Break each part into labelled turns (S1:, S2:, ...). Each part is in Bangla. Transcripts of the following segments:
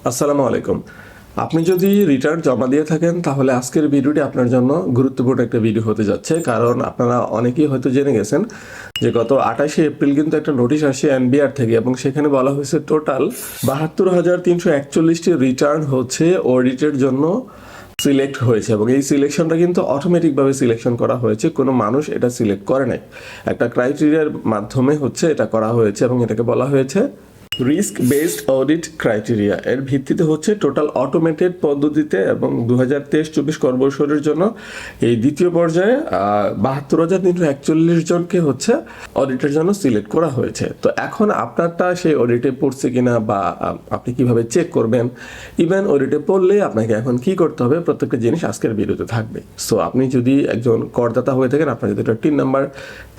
S1: আসসালামু আলাইকুম। আপনি যদি রিটার্ন জমা দিয়ে থাকেন তাহলে আজকের ভিডিওটি আপনার জন্য গুরুত্বপূর্ণ একটা ভিডিও হতে যাচ্ছে, কারণ আপনারা অনেকেই হয়তো জেনে গেছেন যে গত 28 এপ্রিল কিন্তু একটা নোটিশ আসে এনবিআর থেকে, এবং সেখানে বলা হয়েছে টোটাল 72,341টি রিটার্ন হচ্ছে অডিটের জন্য সিলেক্ট হয়েছে, এবং এই সিলেকশনটা কিন্তু অটোমেটিকভাবে সিলেকশন করা হয়েছে, কোনো মানুষ এটা সিলেক্ট করে নাই। একটা ক্রাইটেরিয়ার মাধ্যমে হচ্ছে এটা করা হয়েছে, এবং এটাকে বলা হয়েছে রিস্ক বেসড অডিট ক্রাইটেরিয়া। এর ভিত্তিতে হচ্ছে টোটাল অটোমেটেড পদ্ধতিতে, এবং 2023-24 কর্মবর্ষের জন্য এই দ্বিতীয় পর্যায়ে 72,341 জনকে হচ্ছে অডিটের জন্য সিলেক্ট করা হয়েছে। তো এখন আপনারটা সেই অডিটে পড়ছে কিনা, বা আপনি কিভাবে চেক করবেন, ইভেন অডিটে পড়লে আপনাকে এখন কি করতে হবে, প্রত্যেকটা জিনিস আজকের ভিডিওতে থাকবে। সো আপনি যদি একজন করদাতা হয়ে থাকেন, আপনার যদি একটা টিন নাম্বার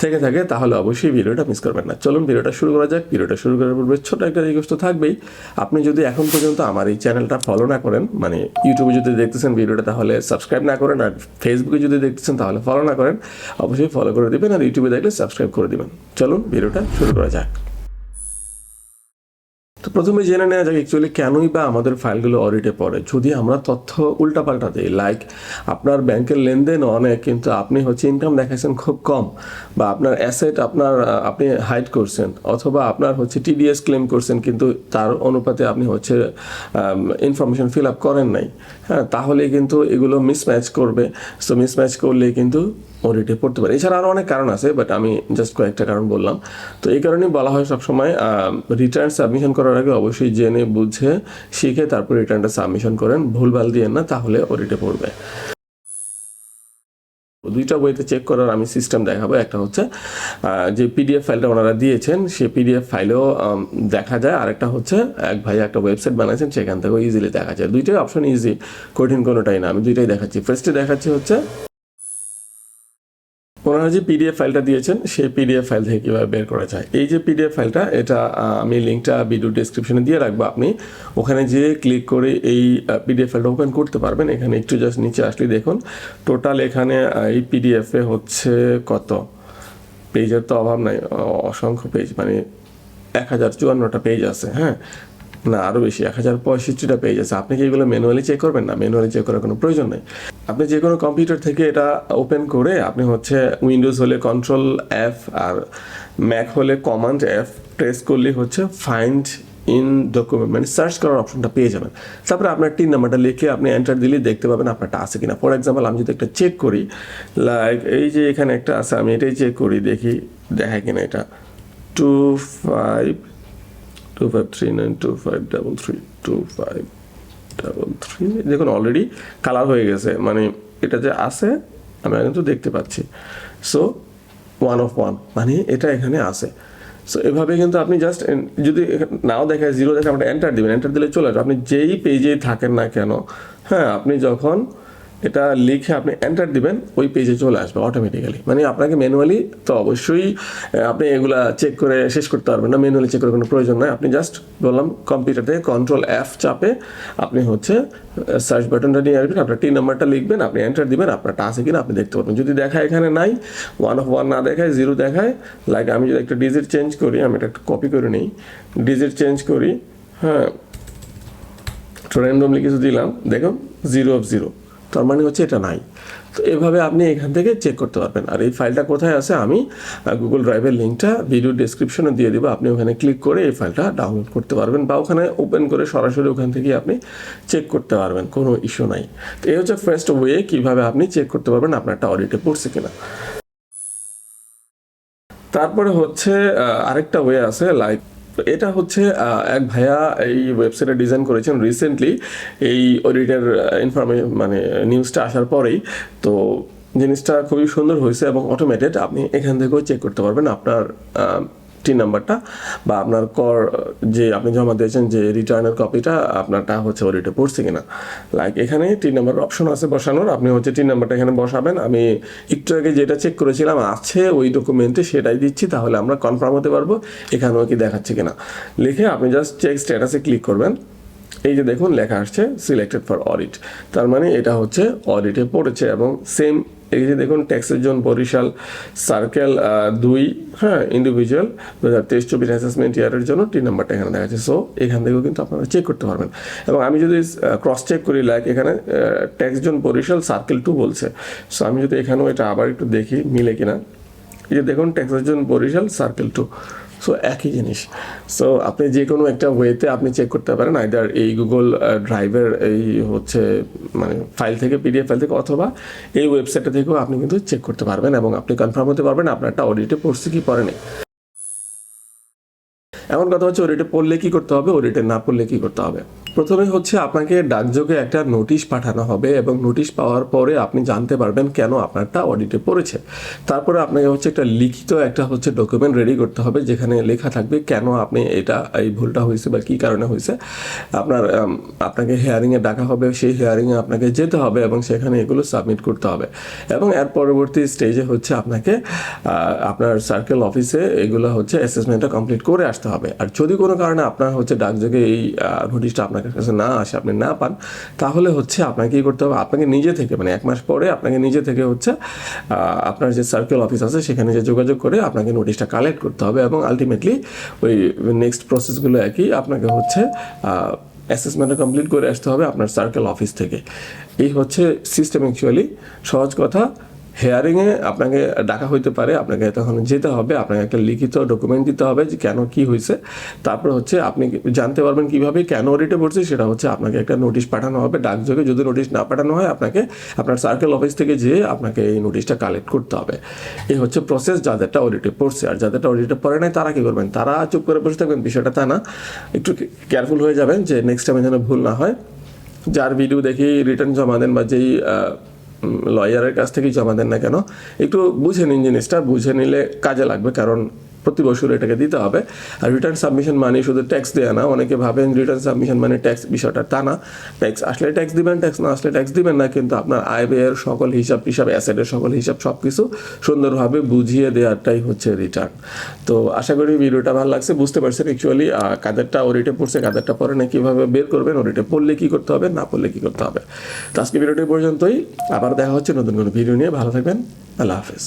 S1: থেকে থাকে, তাহলে অবশ্যই ভিডিওটা মিস করবেন না। চলুন ভিডিওটা শুরু করা যাক। ভিডিওটা শুরু করার পূর্বে ছোট একটা রিকোয়েস্ট তো থাকবেই। আপনি যদি এখন পর্যন্ত আমার এই চ্যানেলটা ফলো না করেন, মানে ইউটিউবে যদি দেখতেছেন ভিডিওটা, তাহলে সাবস্ক্রাইব না করেন, আর ফেসবুকে যদি দেখতেছেন তাহলে ফলো না করেন, অবশ্যই ফলো করে দিবেন, আর ইউটিউবে দেখলে সাবস্ক্রাইব করে দিবেন। চলুন ভিডিওটা শুরু করা যাক। তো প্রথমে জেনে নেওয়া যাক অ্যাকচুয়ালি কেনই বা আমাদের ফাইলগুলো অডিটে পড়ে। যদি আমরা তথ্য উল্টাপাল্টা দিই, লাইক আপনার ব্যাংকের লেনদেন অনেক, কিন্তু আপনি হচ্ছে ইনকাম দেখাচ্ছেন খুব কম, বা আপনার অ্যাসেট আপনি হাইড করছেন, অথবা আপনার হচ্ছে টিডিএস ক্লেম করছেন কিন্তু তার অনুপাতে আপনি হচ্ছে ইনফরমেশন ফিল আপ করেন নাই, হ্যাঁ, তাহলে কিন্তু এগুলো মিসম্যাচ করবে। সো মিসম্যাচ করলে কিন্তু অডিটে পড়তে পারে। এছাড়া আরও অনেক কারণ আছে, বাট আমি জাস্ট কয়েকটা কারণ বললাম। তো এই কারণেই বলা হয় সবসময় রিটার্ন সাবমিশন করার আগে অবশ্যই জেনে বুঝে শিখে তারপর রিটার্নটা সাবমিশন করেন, ভুলভাল দিয়ে না, তাহলে অডিটে পড়বে। দুইটা ওয়েতে চেক করার আমি সিস্টেম দেখাবো। একটা হচ্ছে যে পিডিএফ ফাইলটা ওনারা দিয়েছেন, সেই পিডিএফ ফাইলেও দেখা যায়। আরেকটা হচ্ছে এক ভাই একটা ওয়েবসাইট বানাইছেন, সেখান থেকেও ইজিলি দেখা যায়। দুইটাই অপশন ইজি, কঠিন কোনোটাই না। আমি দুইটাই দেখাচ্ছি। ফার্স্টে দেখাচ্ছি হচ্ছে ওনারা যে পিডিএফ ফাইলটা দিয়েছেন, সেই পিডিএফ ফাইল থেকে কীভাবে বের করা যায়। এই যে পিডিএফ ফাইলটা, এটা আমি লিঙ্কটা ভিডিও ডিসক্রিপশনে দিয়ে রাখবো। আপনি ওখানে যেয়ে ক্লিক করে এই পিডিএফ ফাইলটা ওপেন করতে পারবেন। এখানে একটু জাস্ট নিচে আসলে দেখুন টোটাল এখানে এই পিডিএফে হচ্ছে কত পেজের তো অভাব নাই, অসংখ্য পেজ, মানে 1054টা পেজ আছে, হ্যাঁ, না আরও বেশি, 1065টা পেজ আছে। আপনি কি এগুলো ম্যানুয়ালি চেক করবেন? না, ম্যানুয়ালি চেক করার কোনো প্রয়োজন নেই। আপনি যে কোনো কম্পিউটার থেকে এটা ওপেন করে আপনি হচ্ছে উইন্ডোজ হলে কন্ট্রোল এফ, আর ম্যাক হলে কমান্ড এফ প্রেস করলে হচ্ছে ফাইন্ড ইন ডকুমেন্ট, মানে সার্চ করার অপশনটা পেয়ে যাবেন। তারপরে আপনার টিন নাম্বারটা লিখে আপনি এন্টার দিলেই দেখতে পাবেন আপনারটা আছে কিনা। ফর এক্সাম্পল, আমি যদি একটা চেক করি, লাইক এই যে এখানে একটা আছে, আমি এটাই চেক করি, দেখি দেখায় কিনা। এটা 25392533 দেখুন অলরেডি কালার হয়ে গেছে, মানে এটা যে আছে আমরা কিন্তু দেখতে পাচ্ছি। সো 1 of 1, মানে এটা এখানে আছে। সো এভাবে কিন্তু আপনি জাস্ট, যদি নাও দেখায় 0 দেখে আপনি এন্টার দিবেন, এন্টার দিলে চলে আসবে। আপনি যেই পেজেই থাকেন না কেন, হ্যাঁ, আপনি যখন এটা লিখে আপনি এন্টার দিবেন, ওই পেজে চলে আসবে অটোমেটিক্যালি। মানে আপনাকে ম্যানুয়ালি তো অবশ্যই আপনি এগুলা চেক করে শেষ করতে পারবেন না, ম্যানুয়ালি চেক করার কোনো প্রয়োজন নয়। আপনি জাস্ট বললাম কম্পিউটার থেকে কন্ট্রোল এফ চাপে আপনি হচ্ছে সার্চ বাটনটা নিয়ে আসবেন, আপনার টিন নাম্বারটা লিখবেন, আপনি এন্টার দিবেন, আপনারটা আছে কিনা আপনি দেখতে পারবেন। যদি দেখায় এখানে নাই, 1 of 1 না দেখায়, 0 দেখায়, লাইক আমি যদি একটা ডিজিট চেঞ্জ করি, আমি এটা একটা কপি করে নিই, ডিজিট চেঞ্জ করি, হ্যাঁ, র্যান্ডমলি কিছু দিলাম, দেখুন 0 of 0, তার মানে হচ্ছে এটা নাই। তো এভাবে আপনি এখান থেকে চেক করতে পারবেন। আর এই ফাইলটা কোথায় আছে, আমি গুগল ড্রাইভের লিঙ্কটা ভিডিও ডেসক্রিপশনে দিয়ে দেবো। আপনি ওখানে ক্লিক করে এই ফাইলটা ডাউনলোড করতে পারবেন, বা ওখানে ওপেন করে সরাসরি ওখান থেকে আপনি চেক করতে পারবেন, কোনো ইস্যু নাই। তো এই হচ্ছে ফার্স্ট ওয়ে কীভাবে আপনি চেক করতে পারবেন আপনারটা অডিটে পড়ছে কিনা। তারপরে হচ্ছে আরেকটা ওয়ে আছে, লাইক এটা হচ্ছে এক ভাইয়া এই ওয়েবসাইটে ডিজাইন করেছেন রিসেন্টলি, এই অডিটের ইনফরমেশন মানে নিউজটা আসার পরেই। তো জিনিসটা খুবই সুন্দর হয়েছে এবং অটোমেটেড। আপনি এখান থেকেও চেক করতে পারবেন আপনার টিন নাম্বারটা, বা আপনার কর যে আপনি জমা দিয়েছেন যে রিটার্নের কপিটা আপনারটা হচ্ছে অডিটে পড়ছে কিনা। লাইক এখানে টিন নাম্বার অপশন আছে বসানোর, আপনি হচ্ছে টিন নাম্বারটা এখানে বসাবেন। আমি একটু আগে যেটা চেক করেছিলাম আছে ওই ডকুমেন্টে, সেটাই দিচ্ছি, তাহলে আমরা কনফার্ম হতে পারবো এখানেও কি দেখাচ্ছে কিনা। লিখে আপনি জাস্ট চেক স্ট্যাটাসে ক্লিক করবেন। এই যে দেখুন লেখা আসছে সিলেক্টেড ফর অডিট, তার মানে এটা হচ্ছে অডিটে পড়েছে, এবং সেম এই যে দেখুন ট্যাক্সের জন্য বরিশাল সার্কেল 2, হ্যাঁ, ইন্ডিভিজুয়াল 2023-24 অ্যাসেসমেন্ট ইয়ারের জন্য 3 নাম্বারটা এখানে দেখা যাচ্ছে। সো এখান থেকেও কিন্তু আপনারা চেক করতে পারবেন। এবং আমি যদি ক্রস চেক করি, লাইক এখানে ট্যাক্স জোন বরিশাল সার্কেল 2 বলছে। সো আমি যদি এখানেও এটা আবার একটু দেখি মিলে কিনা, এই যে দেখুন ট্যাক্সের জোন বরিশাল সার্কেল 2, সো একই জিনিস। সো আপনি যে কোনো একটা ওয়েতে আপনি চেক করতে পারেন, আইদার এই গুগল ড্রাইভের এই হচ্ছে মানে ফাইল থেকে, পিডিএফ ফাইল থেকে, অথবা এই ওয়েবসাইটটা থেকেও আপনি কিন্তু চেক করতে পারবেন এবং আপনি কনফার্ম হতে পারবেন আপনারটা অডিটে পড়ছে কি পড়েনি। এমন কথা হচ্ছে অডিটে পড়লে কি করতে হবে, অডিটে না পড়লে কি করতে হবে। প্রথমে হচ্ছে আপনাকে ডাকযোগে একটা নোটিশ পাঠানো হবে এবং নোটিশ পাওয়ার পরে আপনি জানতে পারবেন কেন আপনারটা অডিটে পড়েছে। তারপরে আপনাকে হচ্ছে একটা লিখিত একটা হচ্ছে ডকুমেন্ট রেডি করতে হবে যেখানে লেখা থাকবে কেন আপনি এই ভুলটা হয়েছে বা কী কারণে হয়েছে। আপনাকে হেয়ারিংয়ে ডাকা হবে, সেই হেয়ারিংয়ে আপনাকে যেতে হবে এবং সেখানে এগুলো সাবমিট করতে হবে। এবং এর পরবর্তী স্টেজে হচ্ছে আপনাকে আপনার সার্কেল অফিসে এগুলো হচ্ছে অ্যাসেসমেন্টটা কমপ্লিট করে আসতে হবে। আর যদি কোনো কারণে আপনার হচ্ছে ডাকযোগে এই নোটিশটা আপনার কাছে না আসে, আপনি না পান, তাহলে হচ্ছে আপনাকে কী করতে হবে, আপনাকে নিজে থেকে মানে 1 মাস পরে আপনাকে নিজে থেকে হচ্ছে আপনার যে সার্কেল অফিস আছে সেখানে যে যোগাযোগ করে আপনাকে নোটিশটা কালেক্ট করতে হবে এবং আলটিমেটলি ওই নেক্সট প্রসেসগুলো একই, আপনাকে হচ্ছে অ্যাসেসমেন্টটা কমপ্লিট করে আসতে হবে আপনার সার্কেল অফিস থেকে। এই হচ্ছে সিস্টেম। অ্যাকচুয়ালি সহজ কথা, হেয়ারিংয়ে আপনাকে ডাকা হইতে পারে, আপনাকে তখন যেতে হবে, আপনাকে একটা লিখিত ডকুমেন্ট দিতে হবে যে কেন কি হয়েছে। তারপর হচ্ছে আপনি জানতে পারবেন কিভাবে কেন অডিটে পড়ছে, সেটা হচ্ছে আপনাকে একটা নোটিশ পাঠানো হবে ডাকযোগে। যদি নোটিশ না পাঠানো হয় আপনাকে আপনার সার্কেল অফিস থেকে যেয়ে আপনাকে এই নোটিশটা কালেক্ট করতে হবে। এই হচ্ছে প্রসেস যাদেরটা অডিটে পড়ছে। আর যাদেরটা অডিটে পড়ে নাই তারা কী করবেন, তারা চুপ করে বসে থাকবেন, বিষয়টা তা না। একটু কেয়ারফুল হয়ে যাবেন যে নেক্সট টাইমে যেন ভুল না হয়। যার ভিডিও দেখি রিটার্ন জমা দেন বা যেই লয়ারের কাছ থেকেই জমা দেন না কেন, একটু বুঝে নিন জিনিসটা, বুঝে নিলে কাজে লাগবে। কারণ প্রতি বছর এটাকে দিতে হবে। আর রিটার্ন সাবমিশন মানে শুধু ট্যাক্স দেওয়া না। অনেকে ভাবেন রিটার্ন সাবমিশন মানে ট্যাক্স, বিষয়টা তা না। ট্যাক্স আসলে ট্যাক্স দিবেন, ট্যাক্স না আসলে ট্যাক্স দিবেন না, কিন্তু আপনার আয় ব্যয়ের সকল হিসাব, অ্যাসেটের সকল হিসাব সব কিছু সুন্দরভাবে বুঝিয়ে দেওয়াটাই হচ্ছে রিটার্ন। তো আশা করি ভিডিওটা ভালো লাগছে, বুঝতে পারছেন অ্যাকচুয়ালি কাদেরটা অডিটে পড়ছে কাদেরটা পড়ে না, কীভাবে বের করবেন, অডিটে পড়লে কী করতে হবে, না পড়লে কী করতে হবে। তো আজকে ভিডিওটি পর্যন্তই, আবার দেখা হচ্ছে নতুন কোনো ভিডিও নিয়ে। ভালো থাকবেন, আল্লাহ হাফেজ।